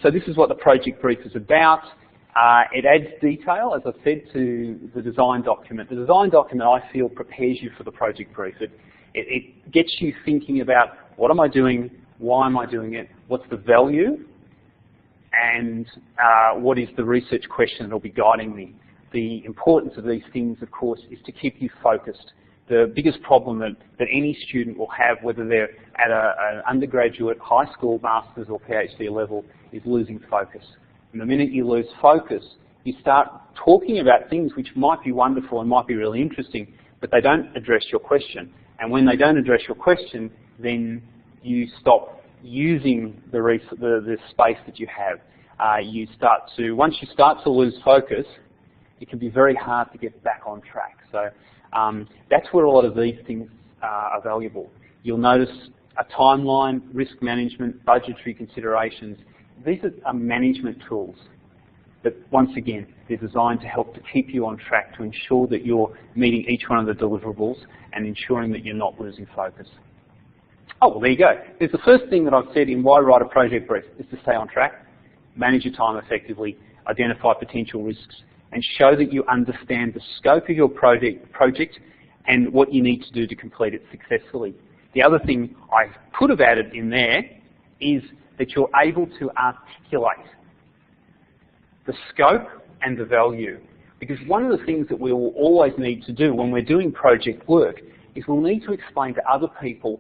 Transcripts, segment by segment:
So this is what the project brief is about. It adds detail, as I said, to the design document. The design document, I feel, prepares you for the project brief. It gets you thinking about, what am I doing, why am I doing it, what's the value, and what is the research question that will be guiding me. The importance of these things, of course, is to keep you focused. The biggest problem that any student will have, whether they're at an undergraduate, high school, master's or PhD level, is losing focus. And the minute you lose focus, you start talking about things which might be wonderful and might be really interesting, but they don't address your question. And when they don't address your question, then you stop using the space that you have. Once you start to lose focus, it can be very hard to get back on track. So that's where a lot of these things are valuable. You'll notice a timeline, risk management, budgetary considerations. These are management tools, but once again, they're designed to help to keep you on track, to ensure that you're meeting each one of the deliverables and ensuring that you're not losing focus. Oh, well, there you go. There's the first thing that I've said in why write a project brief, is to stay on track, manage your time effectively, identify potential risks, and show that you understand the scope of your project and what you need to do to complete it successfully. The other thing I could have added in there is that you're able to articulate the scope and the value. Because one of the things that we will always need to do when we're doing project work is we'll need to explain to other people,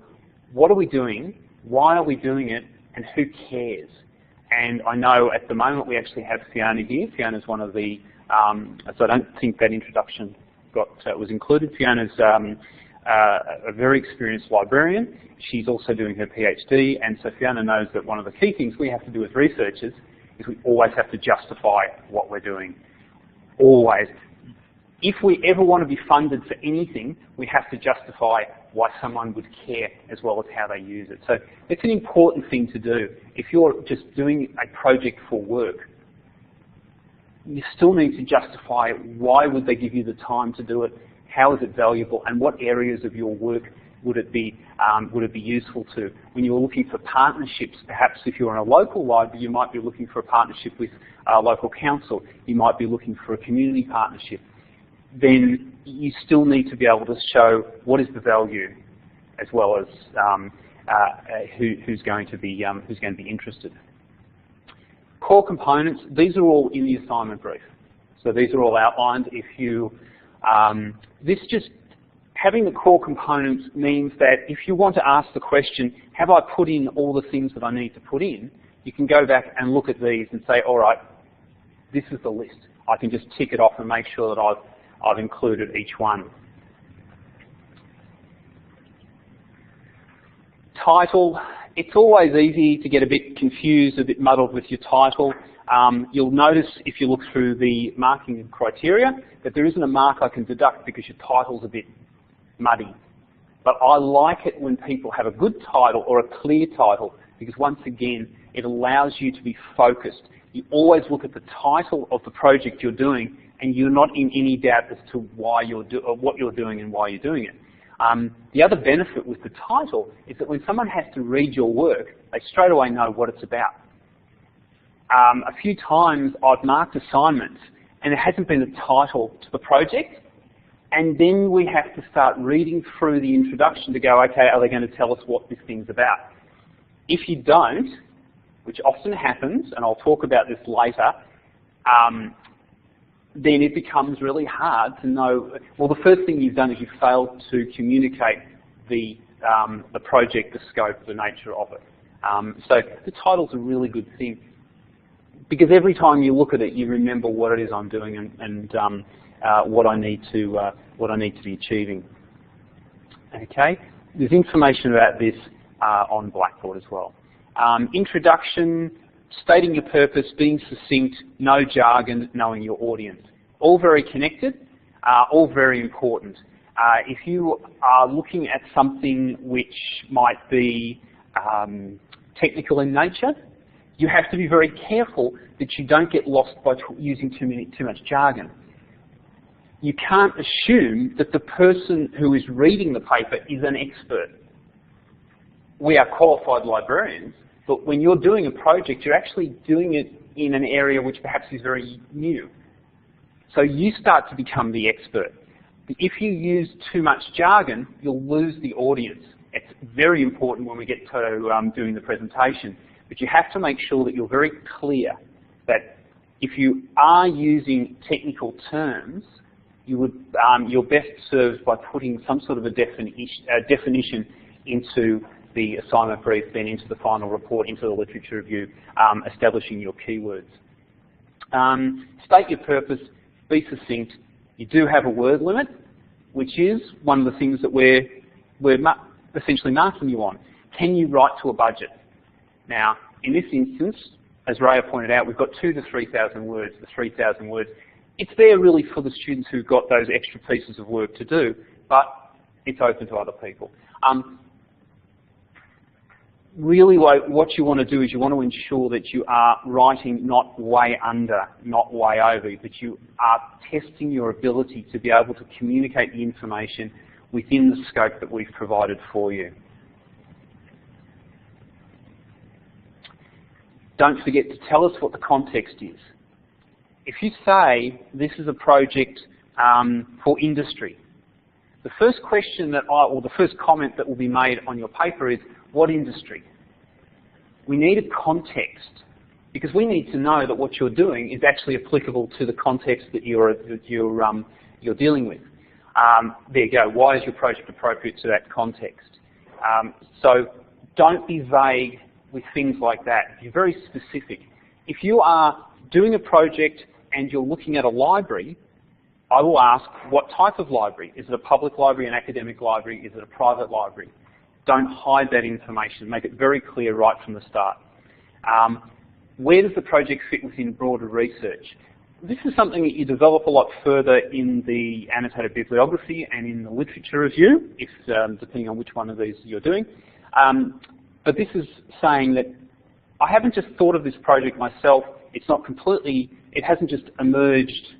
what are we doing, why are we doing it, and who cares? And I know at the moment we actually have Fiona here. Fiona's one of the, so I don't think that introduction was included. Fiona's a very experienced librarian. She's also doing her PhD, and so Fiona knows that one of the key things we have to do as researchers is we always have to justify what we're doing. Always. If we ever want to be funded for anything, we have to justify why someone would care as well as how they use it. So it's an important thing to do. If you're just doing a project for work, you still need to justify why would they give you the time to do it, how is it valuable, and what areas of your work would it be useful to. When you're looking for partnerships, perhaps if you're in a local library, you might be looking for a partnership with a local council. You might be looking for a community partnership. Then you still need to be able to show what is the value, as well as who's going to be interested. Core components. These are all in the assignment brief, so these are all outlined. If you having the core components means that if you want to ask the question, have I put in all the things that I need to put in, you can go back and look at these and say, all right, this is the list. I can just tick it off and make sure that I've included each one. Title. It's always easy to get a bit confused, a bit muddled with your title. You'll notice if you look through the marking criteria that there isn't a mark I can deduct because your title's a bit muddy. But I like it when people have a good title or a clear title, because once again, it allows you to be focused. You always look at the title of the project you're doing, and you're not in any doubt as to why what you're doing and why you're doing it. The other benefit with the title is that when someone has to read your work, they straight away know what it's about. A few times I've marked assignments and there hasn't been a title to the project, and then we have to start reading through the introduction to go, okay, are they going to tell us what this thing's about? If you don't, which often happens, and I'll talk about this later, then it becomes really hard to know. Well, the first thing you've done is you've failed to communicate the project, the scope, the nature of it. So the title's a really good thing, because every time you look at it, you remember what it is I'm doing and what I need to be achieving. Okay, there's information about this on Blackboard as well. Introduction. Stating your purpose, being succinct, no jargon, knowing your audience. All very connected, all very important. If you are looking at something which might be technical in nature, you have to be very careful that you don't get lost by using too much jargon. You can't assume that the person who is reading the paper is an expert. We are qualified librarians, But when you're doing a project, you're actually doing it in an area which perhaps is very new. So you start to become the expert. If you use too much jargon, you'll lose the audience. It's very important when we get to doing the presentation. But you have to make sure that you're very clear that if you are using technical terms, you're best served by putting some sort of a definition into the assignment brief, then into the final report, into the literature review, establishing your keywords. State your purpose, be succinct. You do have a word limit, which is one of the things that we're essentially marking you on. Can you write to a budget? Now, in this instance, as Raya pointed out, we've got 2,000 to 3,000 words. The 3,000 words, it's there really for the students who've got those extra pieces of work to do, but it's open to other people. Really what you want to do is you want to ensure that you are writing not way under, not way over, but you are testing your ability to be able to communicate the information within the scope that we've provided for you. Don't forget to tell us what the context is. If you say this is a project for industry, the first question or the first comment that will be made on your paper is, what industry? We need a context, because we need to know that what you're doing is actually applicable to the context that you're dealing with. There you go. Why is your project appropriate to that context? So don't be vague with things like that. Be very specific. If you are doing a project and you're looking at a library, I will ask, what type of library? Is it a public library, an academic library? Is it a private library? Don't hide that information. Make it very clear right from the start. Where does the project fit within broader research? This is something that you develop a lot further in the annotated bibliography and in the literature review, if depending on which one of these you're doing. But this is saying that I haven't just thought of this project myself. It's not completely, it hasn't just emerged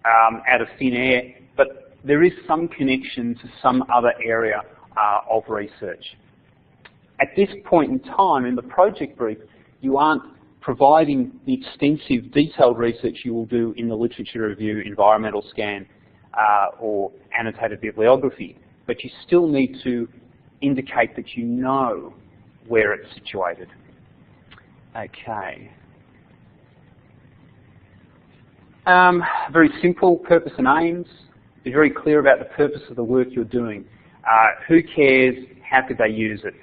out of thin air, but there is some connection to some other area of research. At this point in time in the project brief, you aren't providing the extensive detailed research you will do in the literature review, environmental scan, or annotated bibliography, but you still need to indicate that you know where it's situated. Okay. Very simple, purpose and aims. Be very clear about the purpose of the work you're doing. Who cares? How could they use it?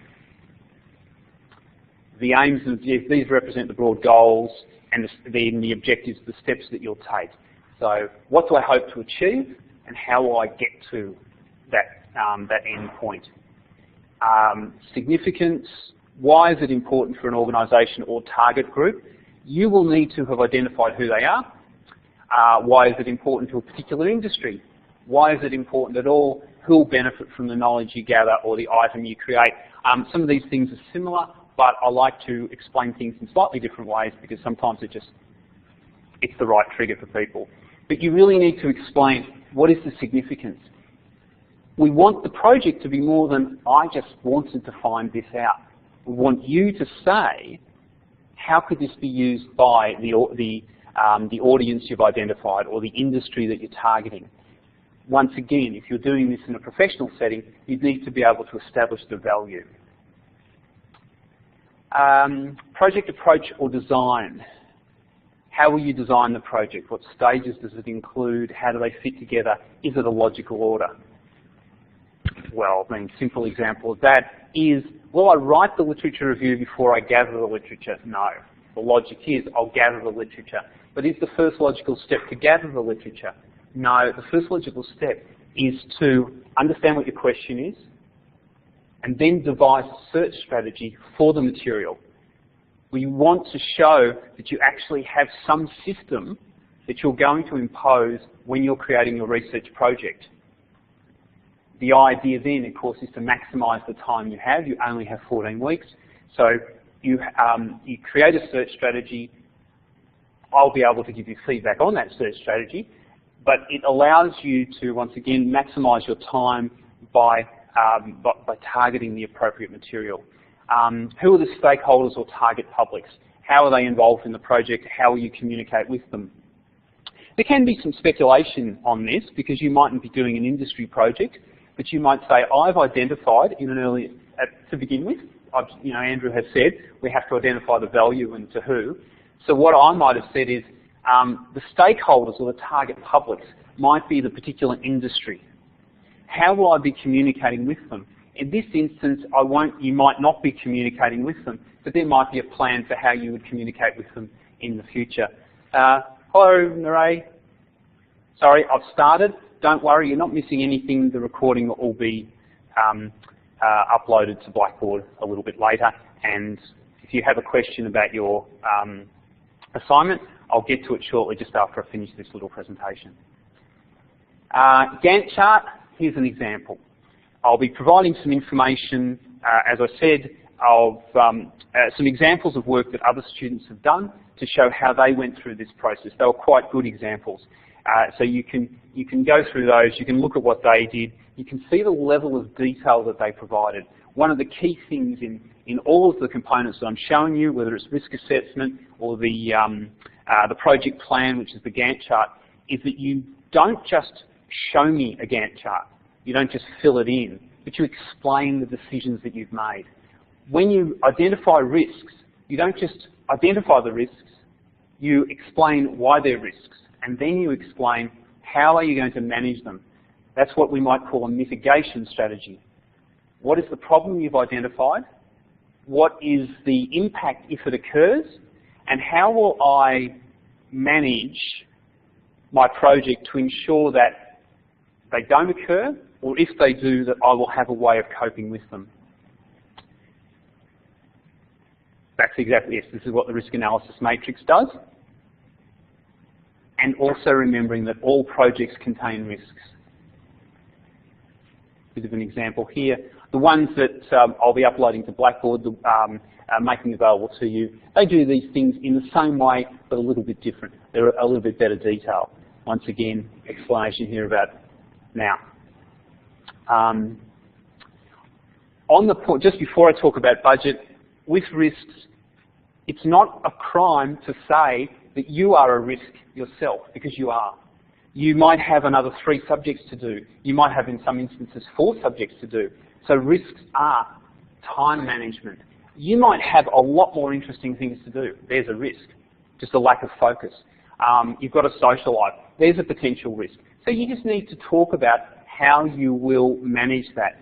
The aims, these represent the broad goals, and then the objectives, the steps that you'll take. So what do I hope to achieve, and how will I get to that end point? Significance, why is it important for an organisation or target group? You will need to have identified who they are. Why is it important to a particular industry? Why is it important at all? Who will benefit from the knowledge you gather or the item you create? Some of these things are similar, but I like to explain things in slightly different ways because sometimes it's the right trigger for people. But you really need to explain, what is the significance? We want the project to be more than, I just wanted to find this out. We want you to say, how could this be used by the audience you've identified or the industry that you're targeting? Once again, if you're doing this in a professional setting, you need to be able to establish the value. Project approach or design. How will you design the project? What stages does it include? How do they fit together? Is it a logical order? Well, I mean, simple example of that is, will I write the literature review before I gather the literature? No. The logic is, I'll gather the literature. But is the first logical step to gather the literature? No. The first logical step is to understand what your question is, and then devise a search strategy for the material. We want to show that you actually have some system that you're going to impose when you're creating your research project. The idea then, of course, is to maximise the time you have. You only have 14 weeks. So you create a search strategy. I'll be able to give you feedback on that search strategy, but it allows you to, once again, maximise your time by targeting the appropriate material. Who are the stakeholders or target publics? How are they involved in the project? How will you communicate with them? There can be some speculation on this because you mightn't be doing an industry project, but you might say, I've identified in an early, to begin with, Andrew has said, we have to identify the value and to who. So what I might have said is, the stakeholders or the target publics might be the particular industry. How will I be communicating with them? In this instance, you might not be communicating with them, but there might be a plan for how you would communicate with them in the future. Hello, Naray. Sorry, I've started. Don't worry, you're not missing anything. The recording will all be uploaded to Blackboard a little bit later. And if you have a question about your assignment, I'll get to it shortly just after I finish this little presentation. Gantt chart, here's an example. I'll be providing some information, as I said, of some examples of work that other students have done to show how they went through this process. They were quite good examples. So you can go through those, you can look at what they did, you can see the level of detail that they provided. One of the key things in all of the components that I'm showing you, whether it's risk assessment or the project plan, which is the Gantt chart, is that you don't just show me a Gantt chart. You don't just fill it in, but you explain the decisions that you've made. When you identify risks, you don't just identify the risks, you explain why they're risks, and then you explain how are you going to manage them. That's what we might call a mitigation strategy. What is the problem you've identified? What is the impact if it occurs? And how will I manage my project to ensure that they don't occur, or if they do, that I will have a way of coping with them? That's exactly it. This is what the risk analysis matrix does. And also remembering that all projects contain risks. Bit of an example here. The ones that I'll be uploading to Blackboard, making available to you, they do these things in the same way, but a little bit different. They're a little bit better detail. Once again, explanation here about now. On the point, just before I talk about budget, with risks, it's not a crime to say that you are a risk yourself, because you are. You might have another 3 subjects to do. You might have, in some instances, 4 subjects to do. So risks are time management. You might have a lot more interesting things to do. There's a risk, just a lack of focus. You've got a social life. There's a potential risk. So you just need to talk about how you will manage that.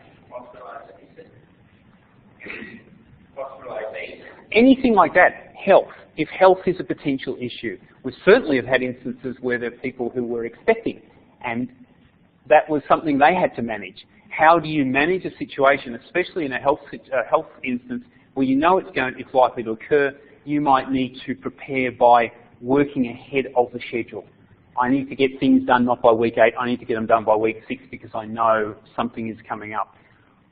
Anything like that. Health. If health is a potential issue. We certainly have had instances where there are people who were expecting, and that was something they had to manage. How do you manage a situation, especially in a health instance, where you know it's likely to occur? You might need to prepare by working ahead of the schedule. I need to get things done not by week 8, I need to get them done by week 6 because I know something is coming up.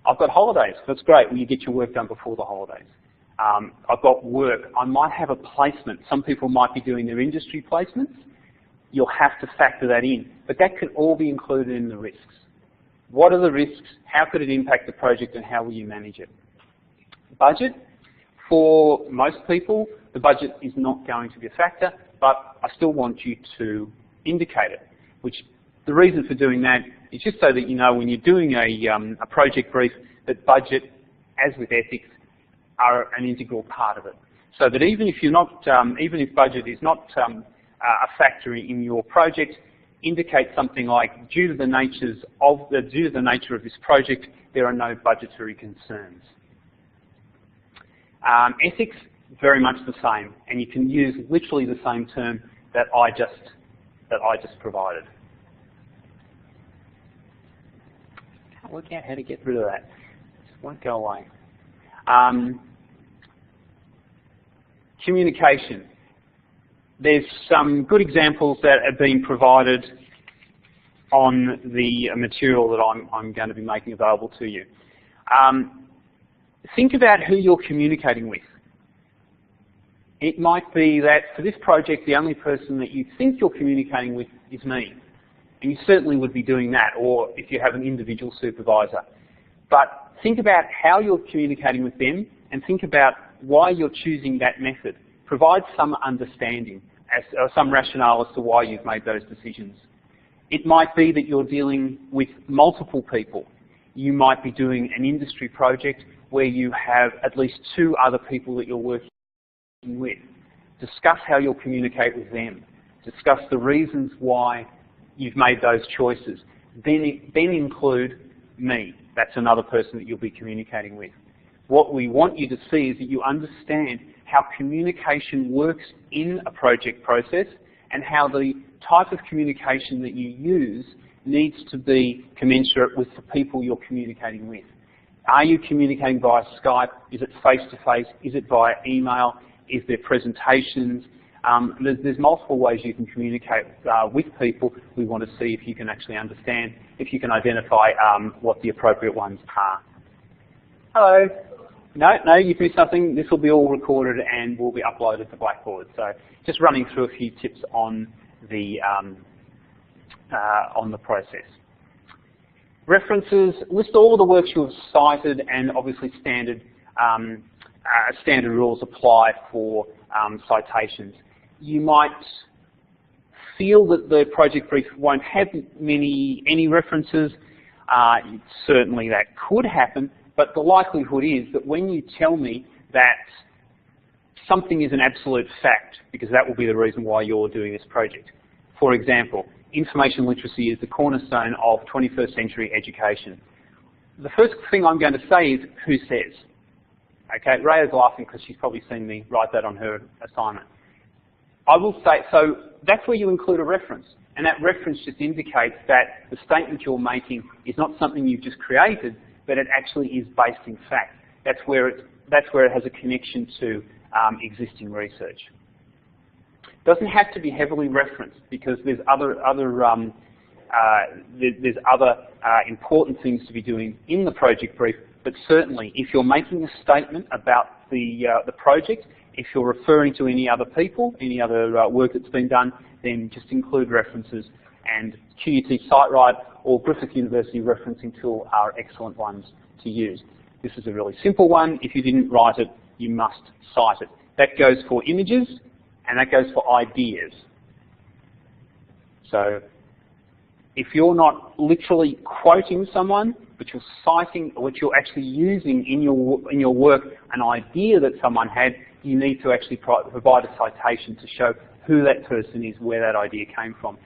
I've got holidays. That's great. Well, you get your work done before the holidays. I've got work. I might have a placement. Some people might be doing their industry placements. You'll have to factor that in. But that can all be included in the risks. What are the risks? How could it impact the project, and how will you manage it? Budget. For most people, the budget is not going to be a factor, but I still want you to indicate it. Which the reason for doing that is just so that you know when you're doing a project brief that budget, as with ethics, are an integral part of it. So that even if you're not, even if budget is not a factor in your project, indicate something like, due to the nature of this project, there are no budgetary concerns. Ethics, very much the same, and you can use literally the same term that I just provided. Can't work out how to get rid of that. It just won't go away. Communication. There's some good examples that have been provided on the material that I'm going to be making available to you. Think about who you're communicating with. It might be that for this project, the only person that you think you're communicating with is me. And you certainly would be doing that, or if you have an individual supervisor. But think about how you're communicating with them and think about why you're choosing that method. Provide some understanding, or some rationale as to why you've made those decisions. It might be that you're dealing with multiple people. You might be doing an industry project where you have at least 2 other people that you're working with. Discuss how you'll communicate with them. Discuss the reasons why you've made those choices. Then include me. That's another person that you'll be communicating with. What we want you to see is that you understand how communication works in a project process and how the type of communication that you use needs to be commensurate with the people you're communicating with. Are you communicating via Skype? Is it face-to-face? Is it via email? Is there presentations? There's multiple ways you can communicate with people. We want to see if you can actually understand, if you can identify what the appropriate ones are. Hello. No, you've missed something. This will be all recorded and will be uploaded to Blackboard. So just running through a few tips on the process. References, list all the works you have cited, and obviously standard rules apply for citations. You might feel that the project brief won't have any references. Certainly that could happen, but the likelihood is that when you tell me that something is an absolute fact, because that will be the reason why you're doing this project. For example, information literacy is the cornerstone of 21st century education. The first thing I'm going to say is, who says? Okay, Raya's laughing because she's probably seen me write that on her assignment. I will say, so that's where you include a reference. And that reference just indicates that the statement you're making is not something you've just created, but it actually is based in fact. That's where it has a connection to existing research. Doesn't have to be heavily referenced because there's other important things to be doing in the project brief. But certainly, if you're making a statement about the project, if you're referring to any other people, any other work that's been done, then just include references. And QUT SiteWrite or Griffith University referencing tool are excellent ones to use. This is a really simple one. If you didn't write it, you must cite it. That goes for images, and that goes for ideas. So if you're not literally quoting someone, but you're citing, what you're actually using in your work, an idea that someone had, you need to actually provide a citation to show who that person is, where that idea came from.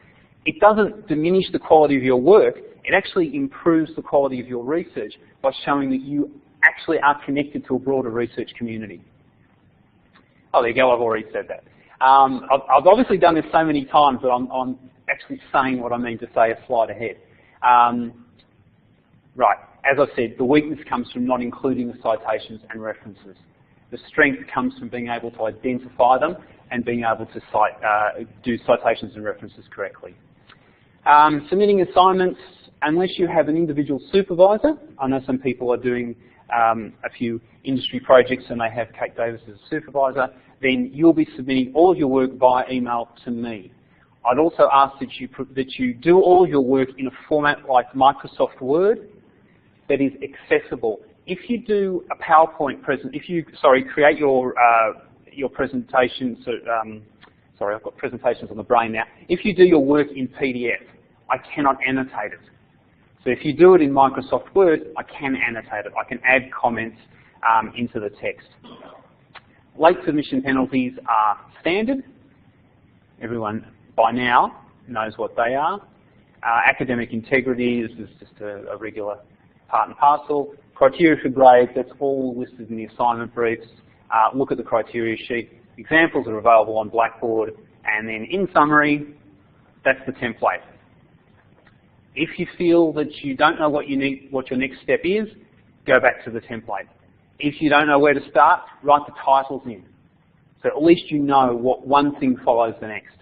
It doesn't diminish the quality of your work, it actually improves the quality of your research by showing that you actually are connected to a broader research community. Oh, there you go, I've already said that. I've obviously done this so many times that I'm actually saying what I mean to say a slide ahead. Right, as I said, the weakness comes from not including the citations and references. The strength comes from being able to identify them and being able to do citations and references correctly. Submitting assignments, unless you have an individual supervisor, I know some people are doing a few industry projects and they have Kate Davis as a supervisor, then you'll be submitting all of your work via email to me. I'd also ask that you do all of your work in a format like Microsoft Word that is accessible. If you do a PowerPoint create your presentation. Sorry, I've got presentations on the brain now. If you do your work in PDF, I cannot annotate it. So if you do it in Microsoft Word, I can annotate it. I can add comments into the text. Late submission penalties are standard. Everyone by now knows what they are. Academic integrity is just a regular part and parcel. Criteria for grades, that's all listed in the assignment briefs. Look at the criteria sheet. Examples are available on Blackboard. And then in summary, that's the template. If you feel that you don't know what your next step is, go back to the template. If you don't know where to start, write the titles in. So at least you know what one thing follows the next.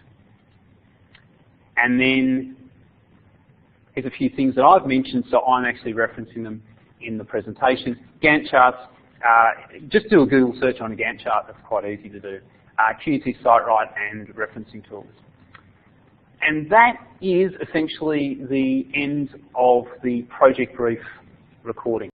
And then here's a few things that I've mentioned, so I'm actually referencing them in the presentation. Gantt charts, just do a Google search on a Gantt chart, that's quite easy to do. QUT SiteWrite and referencing tools. And that is essentially the end of the project brief recording.